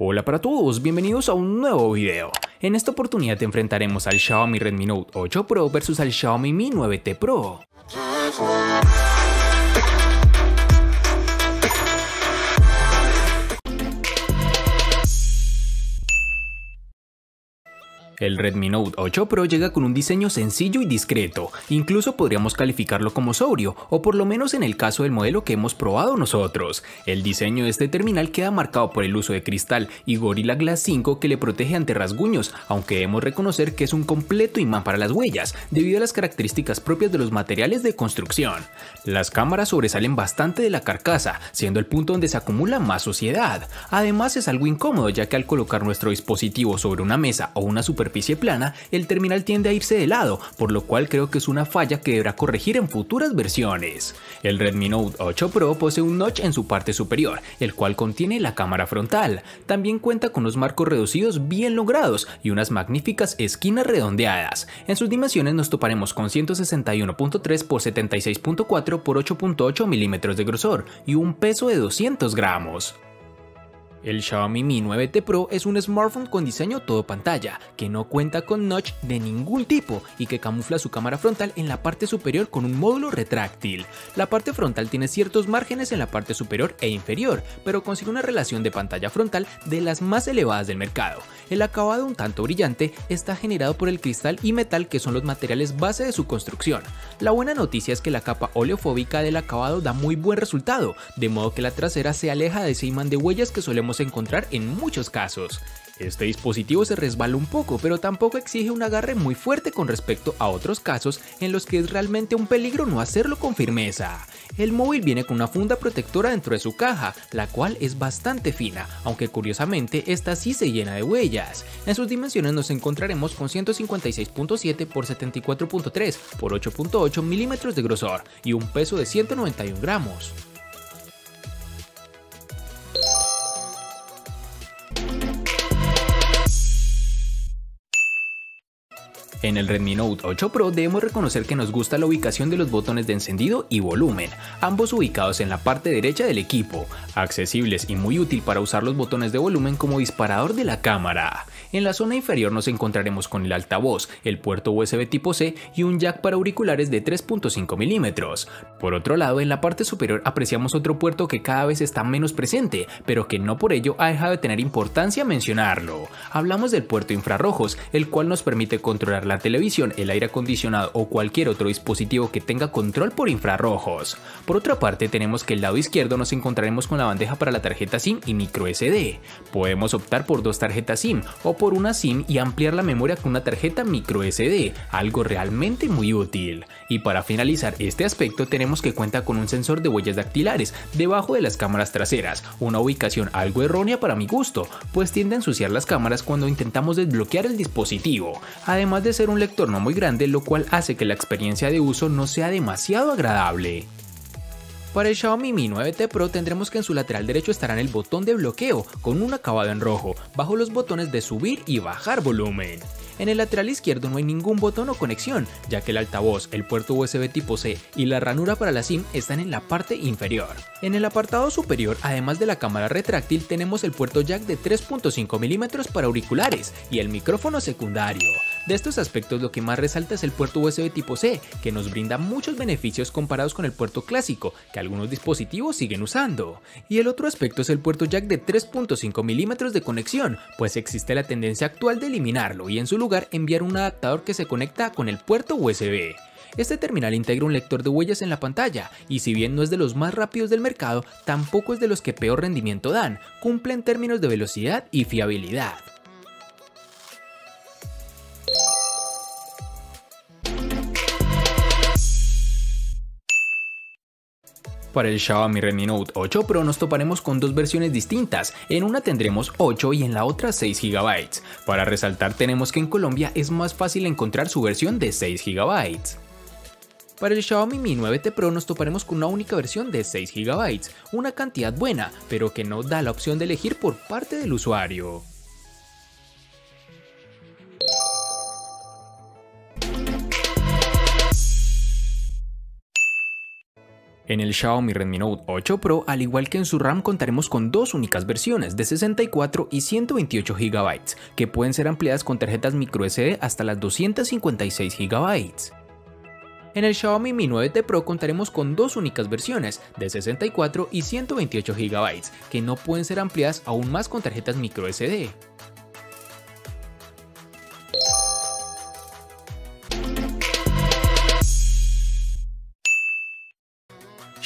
Hola para todos, bienvenidos a un nuevo video. En esta oportunidad enfrentaremos al Xiaomi Redmi Note 8 Pro versus al Xiaomi Mi 9T Pro. El Redmi Note 8 Pro llega con un diseño sencillo y discreto, incluso podríamos calificarlo como sobrio, o por lo menos en el caso del modelo que hemos probado nosotros. El diseño de este terminal queda marcado por el uso de cristal y Gorilla Glass 5 que le protege ante rasguños, aunque debemos reconocer que es un completo imán para las huellas, debido a las características propias de los materiales de construcción. Las cámaras sobresalen bastante de la carcasa, siendo el punto donde se acumula más suciedad. Además es algo incómodo, ya que al colocar nuestro dispositivo sobre una mesa o una superficie plana, el terminal tiende a irse de lado, por lo cual creo que es una falla que deberá corregir en futuras versiones. El Redmi Note 8 Pro posee un notch en su parte superior, el cual contiene la cámara frontal. También cuenta con unos marcos reducidos bien logrados y unas magníficas esquinas redondeadas. En sus dimensiones nos toparemos con 161.3 x 76.4 x 8.8 milímetros de grosor y un peso de 200 gramos. El Xiaomi Mi 9T Pro es un smartphone con diseño todo pantalla, que no cuenta con notch de ningún tipo y que camufla su cámara frontal en la parte superior con un módulo retráctil. La parte frontal tiene ciertos márgenes en la parte superior e inferior, pero consigue una relación de pantalla frontal de las más elevadas del mercado. El acabado un tanto brillante está generado por el cristal y metal, que son los materiales base de su construcción. La buena noticia es que la capa oleofóbica del acabado da muy buen resultado, de modo que la trasera se aleja de ese imán de huellas que solemos encontrar en muchos casos. Este dispositivo se resbala un poco, pero tampoco exige un agarre muy fuerte con respecto a otros casos en los que es realmente un peligro no hacerlo con firmeza. El móvil viene con una funda protectora dentro de su caja, la cual es bastante fina, aunque curiosamente esta sí se llena de huellas. En sus dimensiones nos encontraremos con 156.7 x 74.3 x 8.8 milímetros de grosor y un peso de 191 gramos. En el Redmi Note 8 Pro debemos reconocer que nos gusta la ubicación de los botones de encendido y volumen, ambos ubicados en la parte derecha del equipo, accesibles y muy útil para usar los botones de volumen como disparador de la cámara. En la zona inferior nos encontraremos con el altavoz, el puerto USB tipo C y un jack para auriculares de 3.5 milímetros. Por otro lado, en la parte superior apreciamos otro puerto que cada vez está menos presente, pero que no por ello ha dejado de tener importancia mencionarlo. Hablamos del puerto infrarrojos, el cual nos permite controlar la televisión, el aire acondicionado o cualquier otro dispositivo que tenga control por infrarrojos. Por otra parte, tenemos que el lado izquierdo nos encontraremos con la bandeja para la tarjeta SIM y micro SD. Podemos optar por dos tarjetas SIM o por una SIM y ampliar la memoria con una tarjeta micro SD, algo realmente muy útil. Y para finalizar este aspecto, tenemos que cuenta con un sensor de huellas dactilares debajo de las cámaras traseras, una ubicación algo errónea para mi gusto, pues tiende a ensuciar las cámaras cuando intentamos desbloquear el dispositivo, además de ser un lector no muy grande, lo cual hace que la experiencia de uso no sea demasiado agradable. Para el Xiaomi Mi 9T Pro tendremos que en su lateral derecho estará el botón de bloqueo con un acabado en rojo, bajo los botones de subir y bajar volumen. En el lateral izquierdo no hay ningún botón o conexión, ya que el altavoz, el puerto USB tipo C y la ranura para la SIM están en la parte inferior. En el apartado superior, además de la cámara retráctil, tenemos el puerto jack de 3.5 milímetros para auriculares y el micrófono secundario. De estos aspectos, lo que más resalta es el puerto USB tipo C, que nos brinda muchos beneficios comparados con el puerto clásico, que algunos dispositivos siguen usando. Y el otro aspecto es el puerto jack de 3.5 milímetros de conexión, pues existe la tendencia actual de eliminarlo y en su lugar enviar un adaptador que se conecta con el puerto USB. Este terminal integra un lector de huellas en la pantalla y si bien no es de los más rápidos del mercado, tampoco es de los que peor rendimiento dan, cumple en términos de velocidad y fiabilidad. Para el Xiaomi Redmi Note 8 Pro nos toparemos con dos versiones distintas, en una tendremos 8 y en la otra 6 GB. Para resaltar tenemos que en Colombia es más fácil encontrar su versión de 6 GB. Para el Xiaomi Mi 9T Pro nos toparemos con una única versión de 6 GB, una cantidad buena, pero que no da la opción de elegir por parte del usuario. En el Xiaomi Redmi Note 8 Pro, al igual que en su RAM, contaremos con dos únicas versiones de 64 y 128 GB, que pueden ser ampliadas con tarjetas microSD hasta las 256 GB. En el Xiaomi Mi 9T Pro contaremos con dos únicas versiones de 64 y 128 GB, que no pueden ser ampliadas aún más con tarjetas microSD.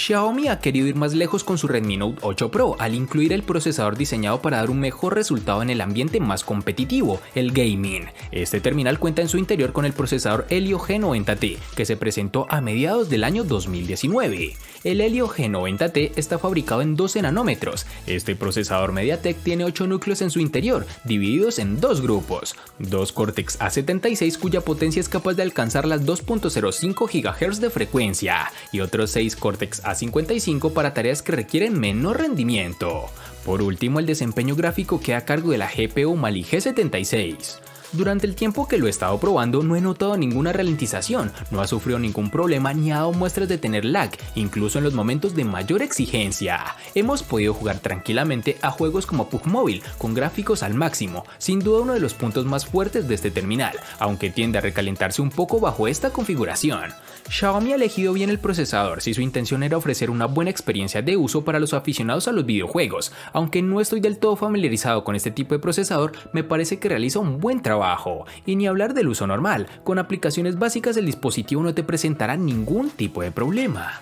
Xiaomi ha querido ir más lejos con su Redmi Note 8 Pro al incluir el procesador diseñado para dar un mejor resultado en el ambiente más competitivo, el gaming. Este terminal cuenta en su interior con el procesador Helio G90T, que se presentó a mediados del año 2019. El Helio G90T está fabricado en 12 nanómetros. Este procesador MediaTek tiene 8 núcleos en su interior, divididos en dos grupos. Dos Cortex A76 cuya potencia es capaz de alcanzar las 2.05 GHz de frecuencia y otros 6 Cortex A55 para tareas que requieren menor rendimiento. Por último, el desempeño gráfico queda a cargo de la GPU Mali G76. Durante el tiempo que lo he estado probando no he notado ninguna ralentización, no ha sufrido ningún problema ni ha dado muestras de tener lag, incluso en los momentos de mayor exigencia. Hemos podido jugar tranquilamente a juegos como PUBG Mobile, con gráficos al máximo, sin duda uno de los puntos más fuertes de este terminal, aunque tiende a recalentarse un poco bajo esta configuración. Xiaomi ha elegido bien el procesador si su intención era ofrecer una buena experiencia de uso para los aficionados a los videojuegos. Aunque no estoy del todo familiarizado con este tipo de procesador, me parece que realiza un buen trabajo. Y ni hablar del uso normal, con aplicaciones básicas el dispositivo no te presentará ningún tipo de problema.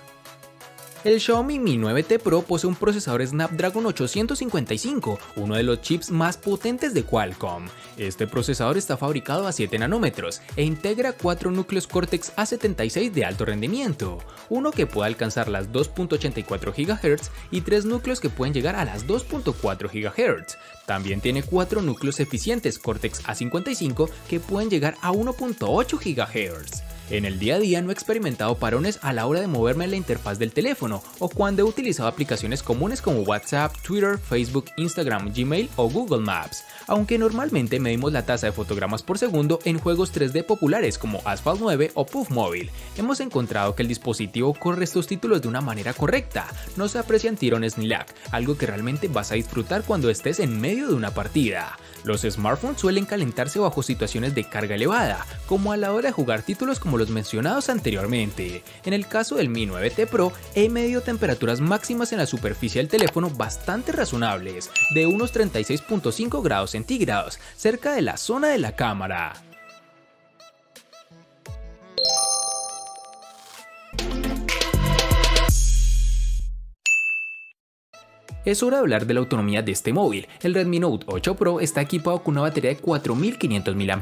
El Xiaomi Mi 9T Pro posee un procesador Snapdragon 855, uno de los chips más potentes de Qualcomm. Este procesador está fabricado a 7 nanómetros e integra 4 núcleos Cortex A76 de alto rendimiento, uno que puede alcanzar las 2.84 GHz y 3 núcleos que pueden llegar a las 2.4 GHz. También tiene 4 núcleos eficientes Cortex A55 que pueden llegar a 1.8 GHz. En el día a día no he experimentado parones a la hora de moverme en la interfaz del teléfono o cuando he utilizado aplicaciones comunes como WhatsApp, Twitter, Facebook, Instagram, Gmail o Google Maps, aunque normalmente medimos la tasa de fotogramas por segundo en juegos 3D populares como Asphalt 9 o PUBG Mobile. Hemos encontrado que el dispositivo corre estos títulos de una manera correcta, no se aprecian tirones ni lag, algo que realmente vas a disfrutar cuando estés en medio de una partida. Los smartphones suelen calentarse bajo situaciones de carga elevada, como a la hora de jugar títulos como los mencionados anteriormente. En el caso del Mi 9T Pro, he medido temperaturas máximas en la superficie del teléfono bastante razonables, de unos 36.5 grados centígrados, cerca de la zona de la cámara. Es hora de hablar de la autonomía de este móvil. El Redmi Note 8 Pro está equipado con una batería de 4500 mAh,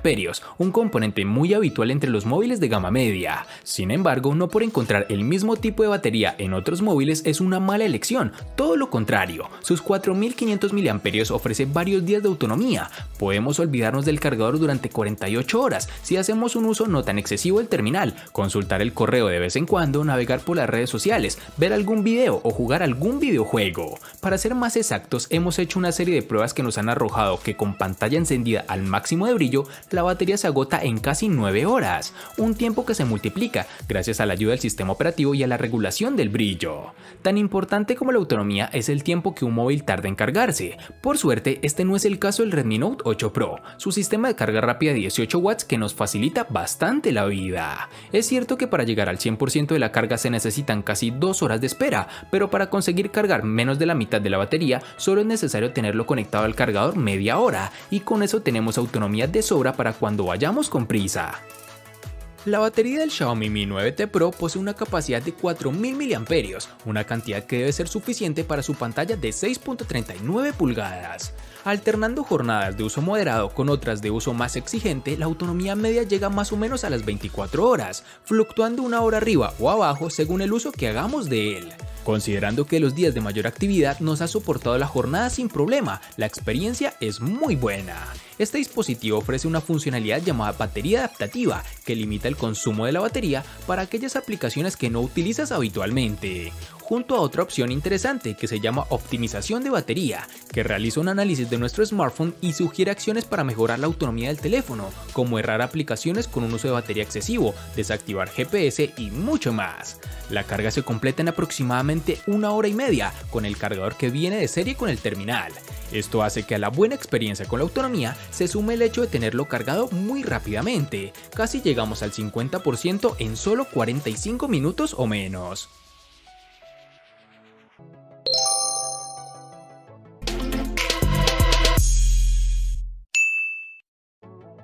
un componente muy habitual entre los móviles de gama media. Sin embargo, no por encontrar el mismo tipo de batería en otros móviles es una mala elección, todo lo contrario. Sus 4500 mAh ofrece varios días de autonomía. Podemos olvidarnos del cargador durante 48 horas si hacemos un uso no tan excesivo del terminal, consultar el correo de vez en cuando, navegar por las redes sociales, ver algún video o jugar algún videojuego. Para ser más exactos, hemos hecho una serie de pruebas que nos han arrojado que con pantalla encendida al máximo de brillo, la batería se agota en casi 9 horas, un tiempo que se multiplica gracias a la ayuda del sistema operativo y a la regulación del brillo. Tan importante como la autonomía es el tiempo que un móvil tarda en cargarse. Por suerte, este no es el caso del Redmi Note 8 Pro, su sistema de carga rápida de 18 watts que nos facilita bastante la vida. Es cierto que para llegar al 100% de la carga se necesitan casi 2 horas de espera, pero para conseguir cargar menos de la mitad de la batería solo es necesario tenerlo conectado al cargador media hora y con eso tenemos autonomía de sobra para cuando vayamos con prisa. La batería del Xiaomi Mi 9T Pro posee una capacidad de 4000 mAh, una cantidad que debe ser suficiente para su pantalla de 6.39 pulgadas. Alternando jornadas de uso moderado con otras de uso más exigente, la autonomía media llega más o menos a las 24 horas, fluctuando una hora arriba o abajo según el uso que hagamos de él. Considerando que los días de mayor actividad nos ha soportado la jornada sin problema, la experiencia es muy buena. Este dispositivo ofrece una funcionalidad llamada batería adaptativa, que limita el consumo de la batería para aquellas aplicaciones que no utilizas habitualmente. junto a otra opción interesante que se llama optimización de batería, que realiza un análisis de nuestro smartphone y sugiere acciones para mejorar la autonomía del teléfono, como errar aplicaciones con un uso de batería excesivo, desactivar GPS y mucho más. La carga se completa en aproximadamente 1 hora y media con el cargador que viene de serie con el terminal. Esto hace que a la buena experiencia con la autonomía se sume el hecho de tenerlo cargado muy rápidamente, casi llegamos al 50% en solo 45 minutos o menos.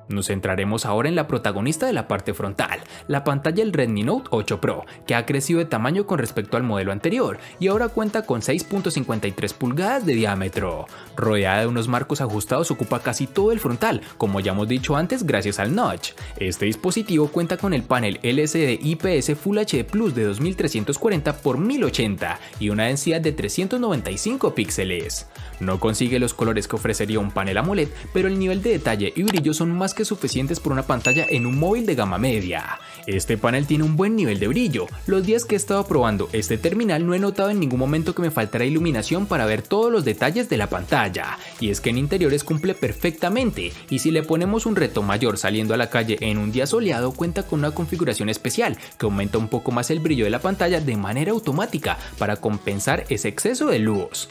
Nos centraremos ahora en la protagonista de la parte frontal, la pantalla del Redmi Note 8 Pro, que ha crecido de tamaño con respecto al modelo anterior y ahora cuenta con 6.53 pulgadas de diámetro. Rodeada de unos marcos ajustados ocupa casi todo el frontal, como ya hemos dicho antes gracias al notch. Este dispositivo cuenta con el panel LCD IPS Full HD Plus de 2340 x 1080 y una densidad de 395 píxeles. No consigue los colores que ofrecería un panel AMOLED, pero el nivel de detalle y brillo son más que suficientes por una pantalla en un móvil de gama media. Este panel tiene un buen nivel de brillo. Los días que he estado probando este terminal no he notado en ningún momento que me faltara iluminación para ver todos los detalles de la pantalla, y es que en interiores cumple perfectamente, y si le ponemos un reto mayor saliendo a la calle en un día soleado, cuenta con una configuración especial que aumenta un poco más el brillo de la pantalla de manera automática para compensar ese exceso de luz.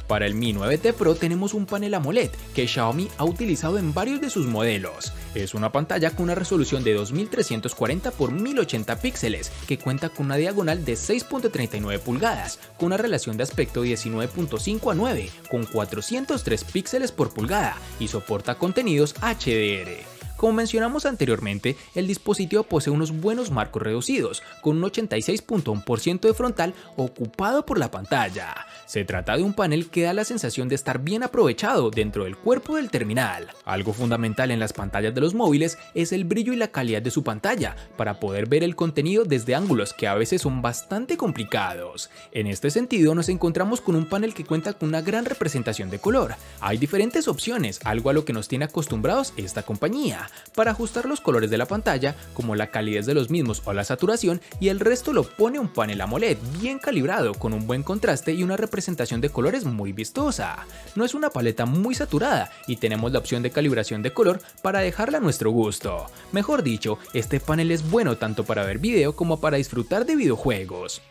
Para el Mi 9T Pro tenemos un panel AMOLED que Xiaomi ha utilizado en varios de sus modelos. Es una pantalla con una resolución de 2340 x 1080 píxeles que cuenta con una diagonal de 6.39 pulgadas, con una relación de aspecto 19.5:9 con 403 píxeles por pulgada y soporta contenidos HDR. Como mencionamos anteriormente, el dispositivo posee unos buenos marcos reducidos, con un 86.1% de frontal ocupado por la pantalla. Se trata de un panel que da la sensación de estar bien aprovechado dentro del cuerpo del terminal. Algo fundamental en las pantallas de los móviles es el brillo y la calidad de su pantalla, para poder ver el contenido desde ángulos que a veces son bastante complicados. En este sentido nos encontramos con un panel que cuenta con una gran representación de color. Hay diferentes opciones, algo a lo que nos tiene acostumbrados esta compañía, para ajustar los colores de la pantalla, como la calidez de los mismos o la saturación, y el resto lo pone un panel AMOLED bien calibrado con un buen contraste y una representación de colores muy vistosa. No es una paleta muy saturada y tenemos la opción de calibración de color para dejarla a nuestro gusto. Mejor dicho, este panel es bueno tanto para ver video como para disfrutar de videojuegos.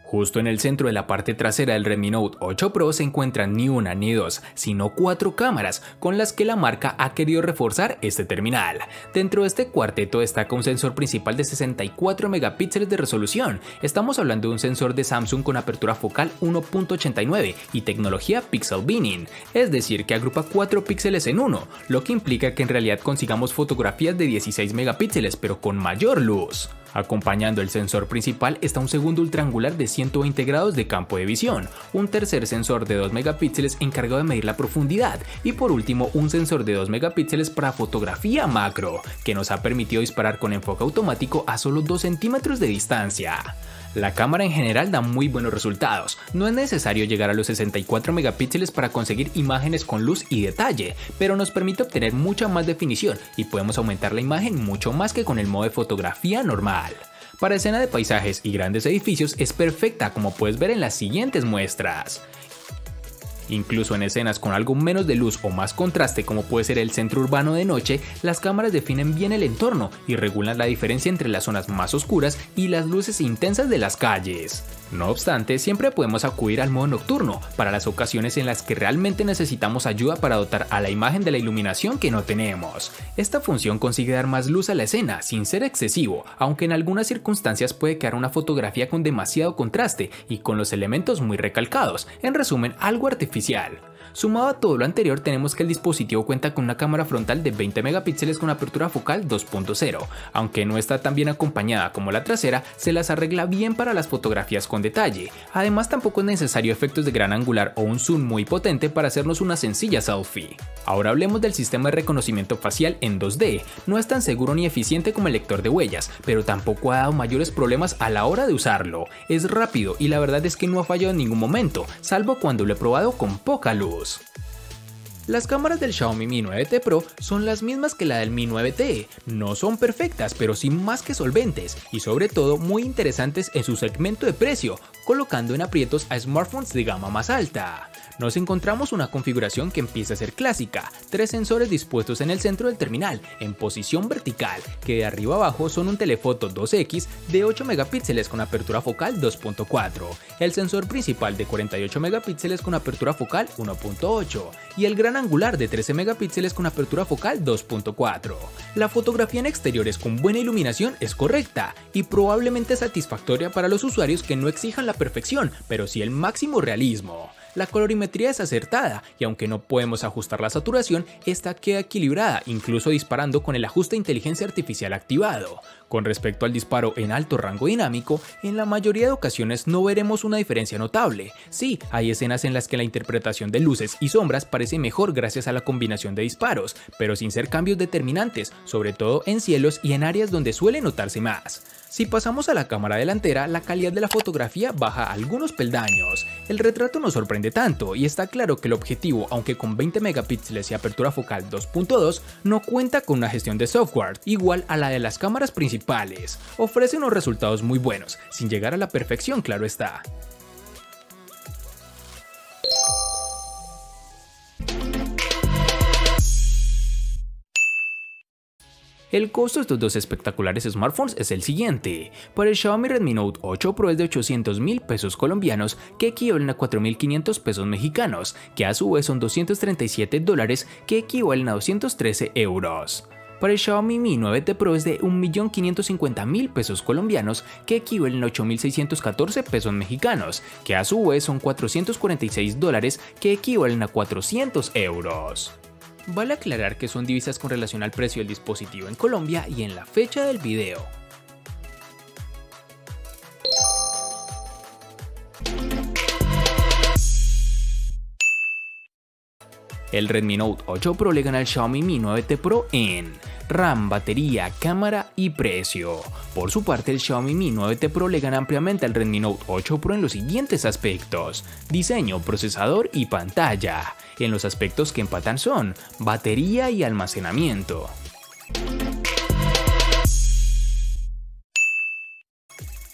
Justo en el centro de la parte trasera del Redmi Note 8 Pro se encuentran ni una ni dos, sino 4 cámaras con las que la marca ha querido reforzar este terminal. Dentro de este cuarteto destaca un sensor principal de 64 megapíxeles de resolución. Estamos hablando de un sensor de Samsung con apertura focal 1.89 y tecnología Pixel Binning, es decir que agrupa 4 píxeles en uno, lo que implica que en realidad consigamos fotografías de 16 megapíxeles pero con mayor luz. Acompañando el sensor principal está un segundo ultraangular de 120 grados de campo de visión, un tercer sensor de 2 megapíxeles encargado de medir la profundidad y por último un sensor de 2 megapíxeles para fotografía macro, que nos ha permitido disparar con enfoque automático a solo 2 centímetros de distancia. La cámara en general da muy buenos resultados, no es necesario llegar a los 64 megapíxeles para conseguir imágenes con luz y detalle, pero nos permite obtener mucha más definición y podemos aumentar la imagen mucho más que con el modo de fotografía normal. Para escena de paisajes y grandes edificios es perfecta, como puedes ver en las siguientes muestras. Incluso en escenas con algo menos de luz o más contraste, como puede ser el centro urbano de noche, las cámaras definen bien el entorno y regulan la diferencia entre las zonas más oscuras y las luces intensas de las calles. No obstante, siempre podemos acudir al modo nocturno para las ocasiones en las que realmente necesitamos ayuda para dotar a la imagen de la iluminación que no tenemos. Esta función consigue dar más luz a la escena sin ser excesivo, aunque en algunas circunstancias puede quedar una fotografía con demasiado contraste y con los elementos muy recalcados, en resumen algo artificial. Sumado a todo lo anterior, tenemos que el dispositivo cuenta con una cámara frontal de 20 megapíxeles con apertura focal 2.0, aunque no está tan bien acompañada como la trasera, se las arregla bien para las fotografías con detalle. Además, tampoco es necesario efectos de gran angular o un zoom muy potente para hacernos una sencilla selfie. Ahora hablemos del sistema de reconocimiento facial en 2D. No es tan seguro ni eficiente como el lector de huellas, pero tampoco ha dado mayores problemas a la hora de usarlo. Es rápido y la verdad es que no ha fallado en ningún momento, salvo cuando lo he probado con poca luz. Las cámaras del Xiaomi Mi 9T Pro son las mismas que la del Mi 9T, no son perfectas pero sí más que solventes y sobre todo muy interesantes en su segmento de precio, colocando en aprietos a smartphones de gama más alta. Nos encontramos una configuración que empieza a ser clásica, 3 sensores dispuestos en el centro del terminal, en posición vertical, que de arriba abajo son un telefoto 2X de 8 megapíxeles con apertura focal 2.4, el sensor principal de 48 megapíxeles con apertura focal 1.8 y el gran angular de 13 megapíxeles con apertura focal 2.4. La fotografía en exteriores con buena iluminación es correcta y probablemente satisfactoria para los usuarios que no exijan la perfección, pero sí el máximo realismo. La colorimetría es acertada y aunque no podemos ajustar la saturación, esta queda equilibrada, incluso disparando con el ajuste de inteligencia artificial activado. Con respecto al disparo en alto rango dinámico, en la mayoría de ocasiones no veremos una diferencia notable. Sí, hay escenas en las que la interpretación de luces y sombras parece mejor gracias a la combinación de disparos, pero sin ser cambios determinantes, sobre todo en cielos y en áreas donde suele notarse más. Si pasamos a la cámara delantera, la calidad de la fotografía baja algunos peldaños. El retrato no sorprende tanto y está claro que el objetivo, aunque con 20 megapíxeles y apertura focal 2.2, no cuenta con una gestión de software igual a la de las cámaras principales. Ofrece unos resultados muy buenos, sin llegar a la perfección, claro está. El costo de estos dos espectaculares smartphones es el siguiente. Para el Xiaomi Redmi Note 8 Pro es de 800.000 pesos colombianos, que equivalen a 4.500 pesos mexicanos, que a su vez son $237, que equivalen a 213 euros. Para el Xiaomi Mi 9T Pro es de 1.550.000 pesos colombianos, que equivalen a 8.614 pesos mexicanos, que a su vez son $446, que equivalen a 400 euros. Vale aclarar que son divisas con relación al precio del dispositivo en Colombia y en la fecha del video. El Redmi Note 8 Pro le gana al Xiaomi Mi 9T Pro en RAM, batería, cámara y precio. Por su parte, el Xiaomi Mi 9T Pro le gana ampliamente al Redmi Note 8 Pro en los siguientes aspectos: diseño, procesador y pantalla. En los aspectos que empatan son batería y almacenamiento.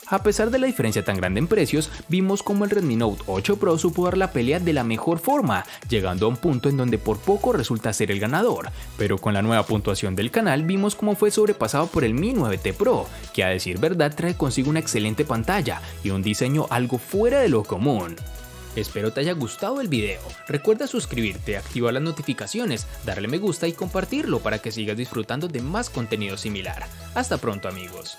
A pesar de la diferencia tan grande en precios, vimos como el Redmi Note 8 Pro supo dar la pelea de la mejor forma, llegando a un punto en donde por poco resulta ser el ganador, pero con la nueva puntuación del canal vimos cómo fue sobrepasado por el Mi 9T Pro, que a decir verdad trae consigo una excelente pantalla y un diseño algo fuera de lo común. Espero te haya gustado el video, recuerda suscribirte, activar las notificaciones, darle me gusta y compartirlo para que sigas disfrutando de más contenido similar. Hasta pronto amigos.